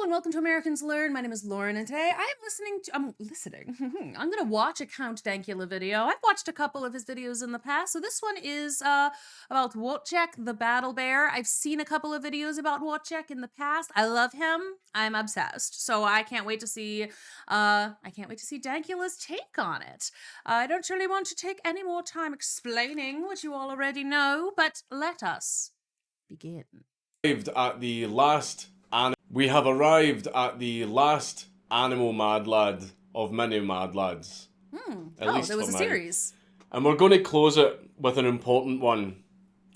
and welcome to Americans Learn. My name is Lauren, and today I'm I'm gonna watch a Count Dankula video. I've watched a couple of his videos in the past, so this one is about Wojtek the battle bear. I've seen a couple of videos about Wojtek in the past. I love him. I'm obsessed. So I can't wait to see Dankula's take on it. I don't really want to take any more time explaining what you all already know, but let us begin. We have arrived at the last Animal Mad Lad of many Mad Lads. There was a series. And we're going to close it with an important one.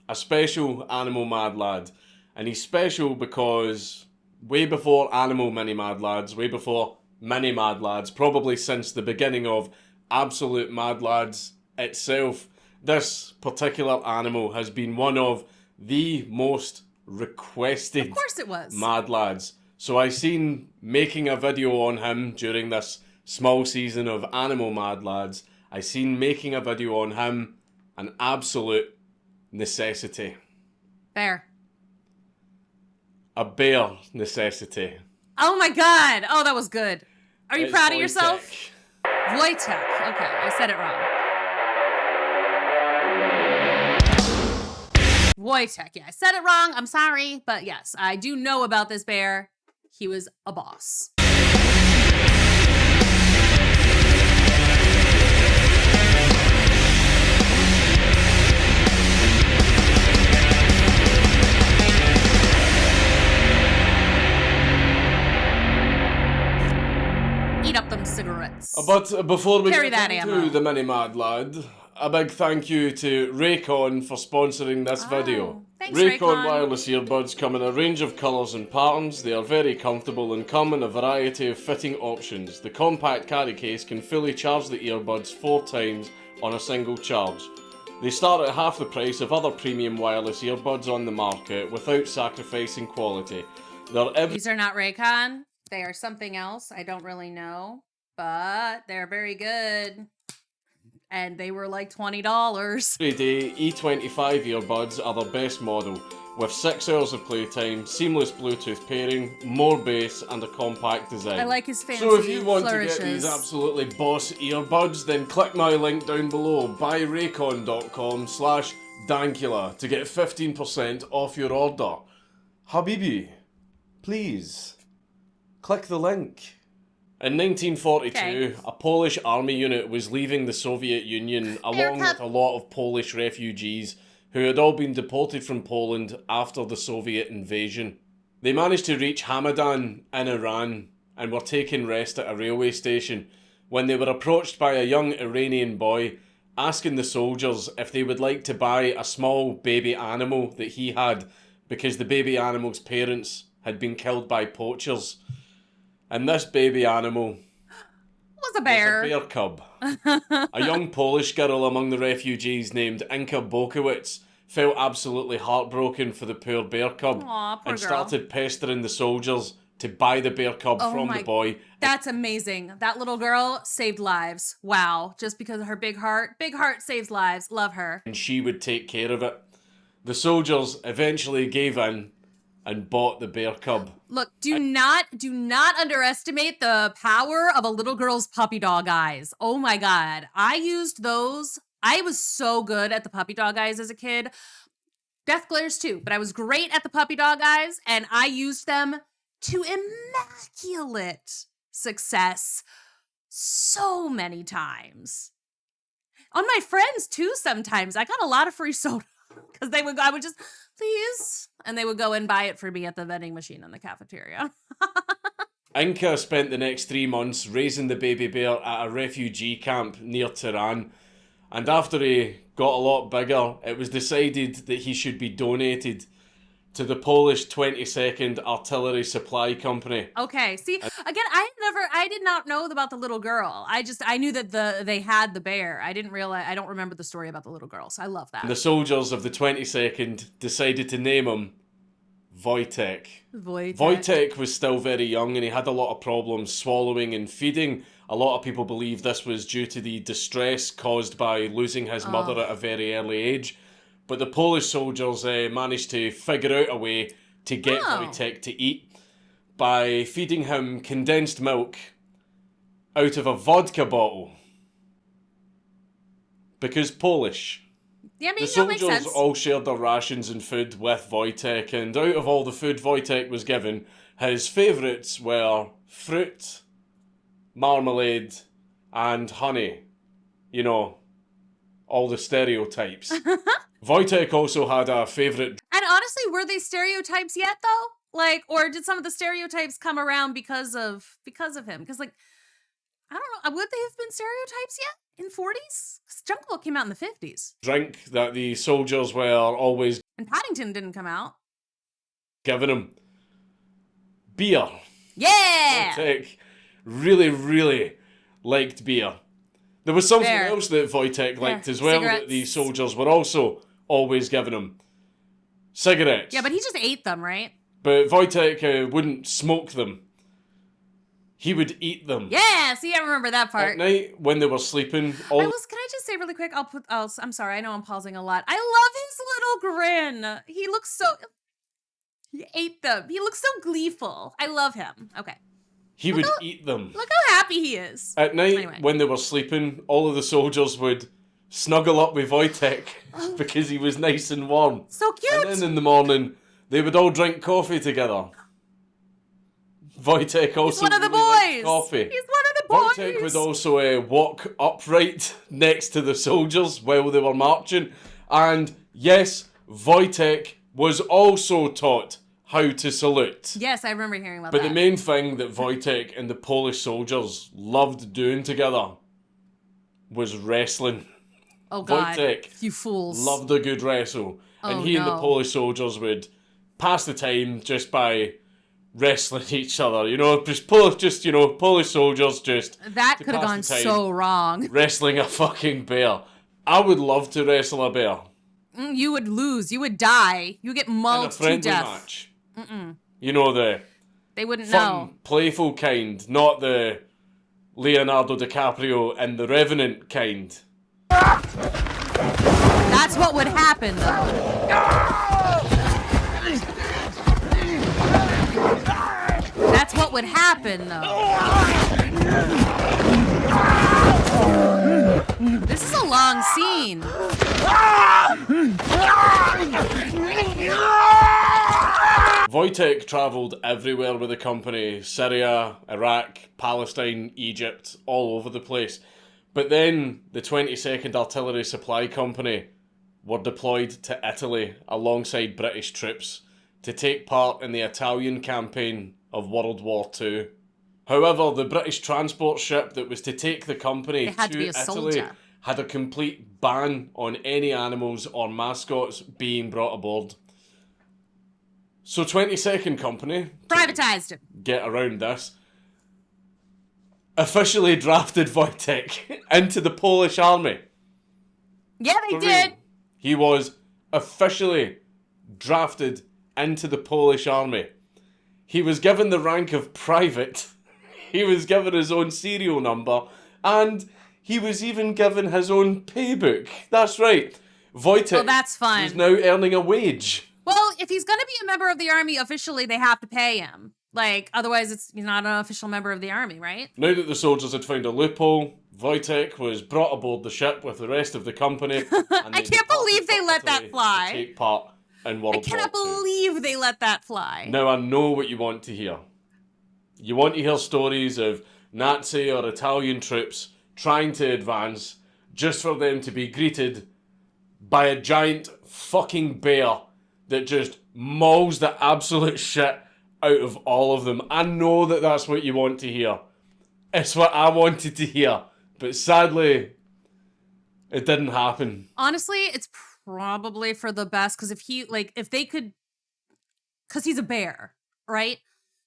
A special Animal Mad Lad. And he's special because way before Animal Mini Mad Lads, way before Mini Mad Lads, probably since the beginning of Absolute Mad Lads itself, this particular animal has been one of the most requested of course it was. Mad Lads. So I seen making a video on him during this small season of Animal Mad Lads. I seen making a video on him an absolute necessity. Fair. A bare necessity. Oh my god! Oh, that was good. Are you proud of Wojtek. yourself? Wojtek. Okay, I said it wrong. Wojtek, yeah, I said it wrong. I'm sorry, but yes, I do know about this bear. He was a boss. Eat up them cigarettes. But before we Carry get that into ammo. the Mini Mad Lad, a big thank you to Raycon for sponsoring this video. Thanks, Raycon Raycon. wireless earbuds come in a range of colours and patterns. They are very comfortable and come in a variety of fitting options. The compact carry case can fully charge the earbuds 4 times on a single charge. They start at half the price of other premium wireless earbuds on the market without sacrificing quality. These are not Raycon. They are something else. I don't really know, but they're very good. And they were like $20. Everyday E25 earbuds are the best model, with 6 hours of playtime, seamless Bluetooth pairing, more bass, and a compact design. I like his fancy So if you want flourishes. to get these absolutely boss earbuds, then click my link down below, buyraycon.com/Dankula to get 15% off your order. Habibi, please, click the link. In 1942, Okay. a Polish army unit was leaving the Soviet Union along with a lot of Polish refugees who had all been deported from Poland after the Soviet invasion. They managed to reach Hamadan in Iran and were taking rest at a railway station when they were approached by a young Iranian boy asking the soldiers if they would like to buy a small baby animal that he had because the baby animal's parents had been killed by poachers. And this baby animal Was a bear. was a bear cub. A young Polish girl among the refugees named Inka Bokowicz felt absolutely heartbroken for the poor bear cub. Aw, poor and girl. started pestering the soldiers to buy the bear cub from the boy. That's amazing. That little girl saved lives. Wow. Just because of her big heart. Big heart saves lives. Love her. And she would take care of it. The eventually gave in and bought the bear cub. Look, do not underestimate the power of a little girl's puppy dog eyes. Oh my god. I used those. I was so good at the puppy dog eyes as a kid. Death glares too, but I was great at the puppy dog eyes, and I used them to immaculate success so many times. On my friends too sometimes. I got a lot of free soda because I would just, please, and they would go and buy it for me at the vending machine in the cafeteria. Inka spent the next 3 months raising the baby bear at a refugee camp near Tehran, and after he got a lot bigger, it was decided that he should be donated to the Polish 22nd Artillery Supply Company. Okay, see, again, I did not know about the little girl. I knew that they had the bear. I don't remember the story about the little girl, so I love that. The soldiers of the 22nd decided to name him Wojtek. Wojtek was still very young and he had a lot of problems swallowing and feeding. A lot of people believe this was due to the distress caused by losing his mother at a very early age. But the Polish soldiers managed to figure out a way to get Wojtek to eat by feeding him condensed milk out of a vodka bottle. Because Polish. Yeah, I mean, The that makes soldiers sense. all shared their rations and food with Wojtek, and out of all the food Wojtek was given, his favourites were fruit, marmalade, and honey. You know, all the stereotypes. Wojtek also had a favourite. And honestly, were they stereotypes yet, though? Like, or did some of the stereotypes come around because of him? Because, like, I don't know, would they have been stereotypes yet in 40s? Because Jungle Book came out in the 50s. Drink that the soldiers were always And Paddington didn't come out. giving him. Beer. Yeah! Wojtek really, really liked beer. There was something Fair. else that Wojtek liked Fair. as well Cigarettes. that the soldiers were also always giving him. Cigarettes. Yeah, but he just ate them, right? But Wojtek wouldn't smoke them. He would eat them. Yeah, see, I remember that part. At night, when they were sleeping, Can I just say really quick? I'm sorry, I know I'm pausing a lot. I love his little grin. He looks so. He ate them. He looks so gleeful. I love him. Okay. he would eat them. Look how happy he is. At night, Anyway. when they were sleeping, all of the soldiers would snuggle up with Wojtek because he was nice and warm. So cute. And then in the morning, they would all drink coffee together. Wojtek also He's one of the really liked boys. coffee. He's one of the boys. Wojtek would also walk upright next to the soldiers while they were marching. And yes, Wojtek was also taught how to salute. Yes, I remember hearing about But that. the main thing that Wojtek and the Polish soldiers loved doing together was wrestling. Oh God, Wojtek you fools. Loved a good wrestle. And Oh, he and the no. Polish soldiers would pass the time just by wrestling each other. You know, Polish soldiers just That to could have pass gone the time. so wrong. Wrestling a fucking bear. I would love to wrestle a bear You would lose. You would die. You would get in a mauled to friendly death. match. You know, the They wouldn't fun, know. playful kind, not the Leonardo DiCaprio and the Revenant kind. That's what would happen, though. That's what would happen, though. This is a long scene. Wojtek travelled everywhere with the company. Syria, Iraq, Palestine, Egypt, all over the place. But then the 22nd Artillery Supply Company were deployed to Italy alongside British troops to take part in the Italian campaign of World War II. However, the British transport ship that was to take the company It had to be a Italy soldier. had a complete ban on any animals or mascots being brought aboard. So 22nd Company, Privatized him. get around this, officially drafted Wojtek into the Polish army. Yeah, they For did. real. He was officially drafted into the Polish army. He was given the rank of private. He was given his own serial number. And he was even given his own paybook. That's right. Wojtek Well, that's fun. is now earning a wage. Well, if he's going to be a member of the army officially, they have to pay him. Like, otherwise, he's not an official member of the army, right? Now that the soldiers had found a loophole, Wojtek was brought aboard the ship with the rest of the company. And I can't believe they let that fly. To take part in World I War cannot II. believe they let that fly. Now I know what you want to hear. You want to hear stories of Nazi or Italian troops trying to advance just for them to be greeted by a giant fucking bear that just mauls the absolute shit out of all of them. I know that that's what you want to hear. It's what I wanted to hear. But sadly, it didn't happen. Honestly, it's probably for the best because if they could, because he's a bear, right?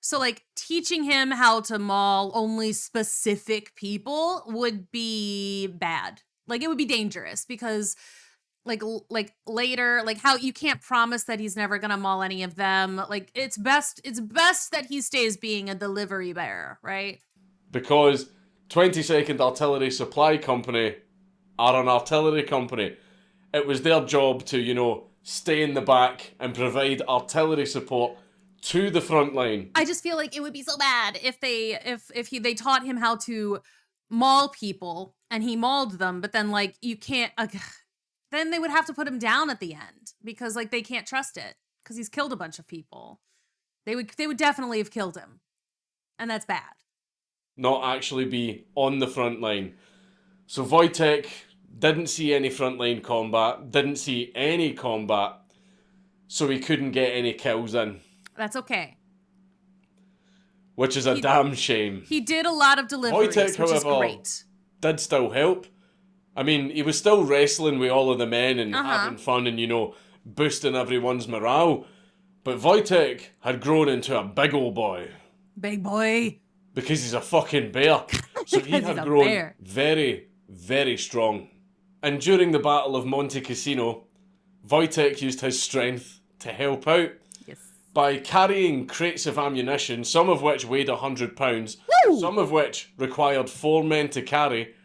So teaching him how to maul only specific people would be bad. It would be dangerous because later, how you can't promise that he's never gonna maul any of them. It's best that he stays being a delivery bear, right? Because 22nd Artillery Supply Company are an artillery company. It was their job to, stay in the back and provide artillery support to the front line. I just feel like it would be so bad if they taught him how to maul people and he mauled them, but then like you can't. Then they would have to put him down at the end because like they can't trust it because he's killed a bunch of people. They would definitely have killed him, and that's bad. Not actually be on the front line. So Wojtek didn't see any frontline combat, didn't see any combat, so he couldn't get any kills in. That's okay. Which is a damn shame. He did a lot of deliveries, Wojtek, which is however, great. did still help. I mean, he was still wrestling with all of the men and having fun and, you know, boosting everyone's morale. But Wojtek had grown into a big old boy. Big boy. Because he's a fucking bear. So he had grown very, very strong. And during the Battle of Monte Cassino, Wojtek used his strength to help out. Yes. By carrying crates of ammunition, some of which weighed 100 pounds, some of which required 4 men to carry,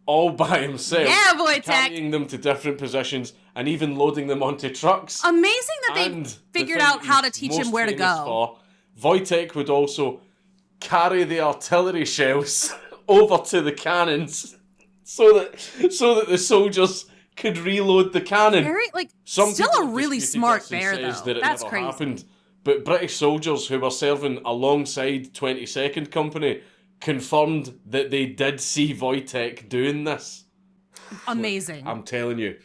all by himself. Yeah, Wojtek! Carrying them to different positions and even loading them onto trucks. Amazing that they figured out how to teach him where to go. Wojtek would also carry the artillery shells over to the cannons so that the soldiers could reload the cannon. Very, like, still a really smart bear, though. That's crazy. Happened. But British soldiers who were serving alongside 22nd Company confirmed that they did see Wojtek doing this. Amazing. Look, I'm telling you,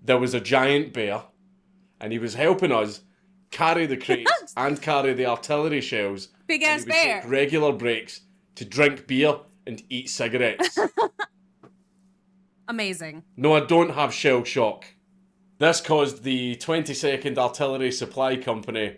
there was a giant bear, and he was helping us carry the crates and carry the artillery shells. Big ass bear. Take regular breaks to drink beer and eat cigarettes. Amazing. No, I don't have shell shock. This caused the 22nd Artillery Supply Company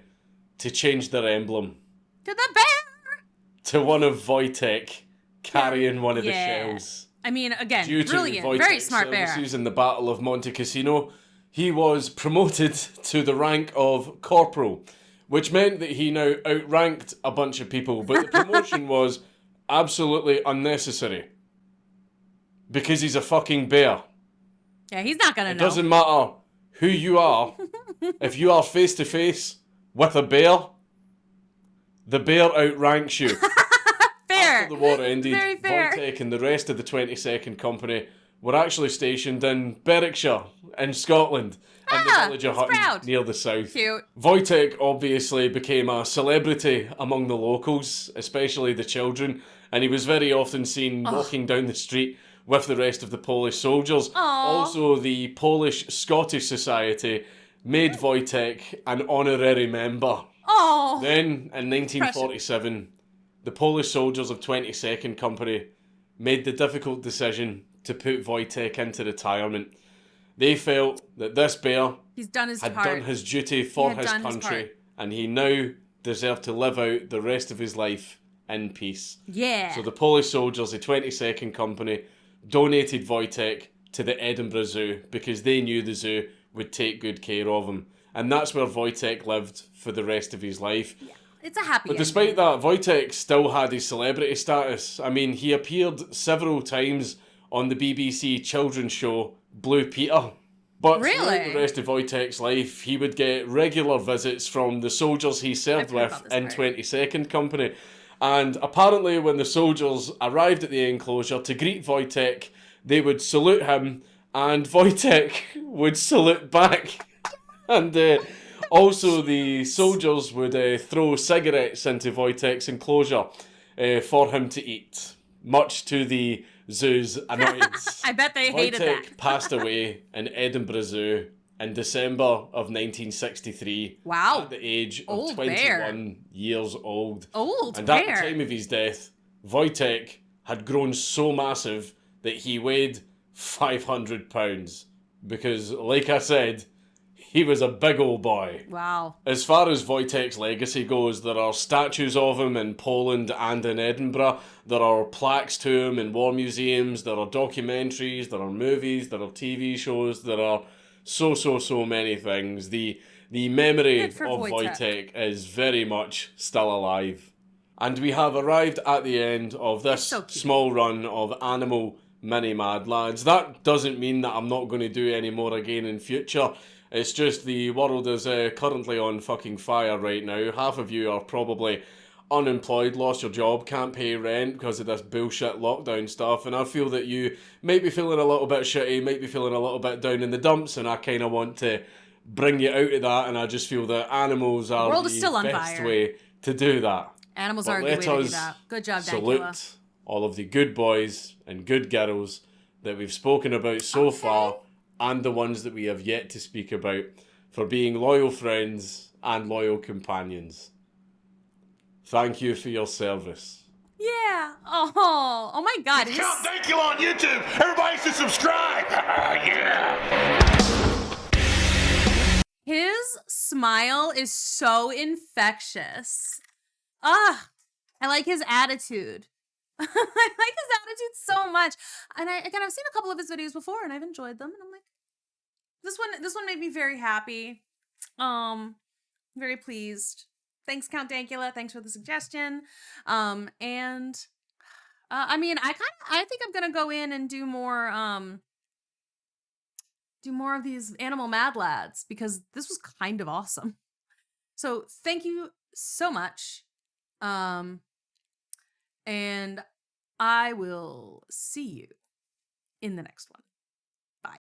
to change their emblem. To the bear! To one of Wojtek carrying one of the shells. I mean, again, Due brilliant. To Very smart bear. In the Battle of Monte Cassino, he was promoted to the rank of corporal, which meant that he now outranked a bunch of people, but the promotion was absolutely unnecessary. Because he's a fucking bear. Yeah, he's not gonna know. It doesn't matter who you are. If you are face to face with a bear, the bear outranks you. Fair. After the war ended, Very fair. Wojtek and the rest of the 22nd Company were actually stationed in Berwickshire in Scotland, in the village of Hutton, near the south. Cute. Wojtek obviously became a celebrity among the locals, especially the children, and he was very often seen walking down the street with the rest of the Polish soldiers. Aww. Also, the Polish-Scottish Society made Wojtek an honorary member. Oh. Then, in 1947, the Polish soldiers of 22nd Company made the difficult decision to put Wojtek into retirement. They felt that this bear had done his duty for his country, and he now deserved to live out the rest of his life in peace. Yeah. So the Polish soldiers, the 22nd Company, donated Wojtek to the Edinburgh Zoo because they knew the zoo would take good care of him. And that's where Wojtek lived for the rest of his life. Yeah, it's a happy But despite that, Wojtek still had his celebrity status. I mean, he appeared several times on the BBC children's show Blue Peter. But throughout the rest of Wojtek's life, he would get regular visits from the soldiers he served with in 22nd Company. And apparently when the soldiers arrived at the enclosure to greet Wojtek, they would salute him and Wojtek would salute back. And also the soldiers would throw cigarettes into Wojtek's enclosure for him to eat, much to the zoo's annoyance. I bet they hated that. Wojtek passed away in Edinburgh Zoo in December of 1963. Wow. At the age old of 21 bear. years old. Old and bear. at the time of his death, Wojtek had grown so massive that he weighed 500 pounds. Because, like I said, he was a big old boy. Wow. As far as Wojtek's legacy goes, there are statues of him in Poland and in Edinburgh. There are plaques to him in war museums. There are documentaries. There are movies. There are TV shows. There are so many things. The memory of Wojtek is very much still alive. And we have arrived at the end of this small run of Animal Mini Mad Lads. That doesn't mean that I'm not going to do any more again in future. It's just the world is currently on fucking fire right now. Half of you are probably unemployed, lost your job, can't pay rent because of this bullshit lockdown stuff, and I feel that you might be feeling a little bit shitty, might be feeling a little bit down in the dumps, and I kind of want to bring you out of that, and I just feel that animals The are world is the still on best fire. way to do that. Animals But are a good let way to do us that. Good job, Dankula. salute all of the good boys and good girls that we've spoken about so Okay. far, and the ones that we have yet to speak about, for being loyal friends and loyal companions. Thank you for your service. Yeah. Oh my God. Count Dankula on YouTube. Everybody should subscribe. Yeah. His smile is so infectious. I like his attitude. I like his attitude so much. And I've seen a couple of his videos before and I've enjoyed them. And I'm like, this one made me very happy. Very pleased. Thanks, Count Dankula. Thanks for the suggestion. I think I'm gonna go in and do more of these Animal Mad Lads because this was kind of awesome. So thank you so much. And I will see you in the next one.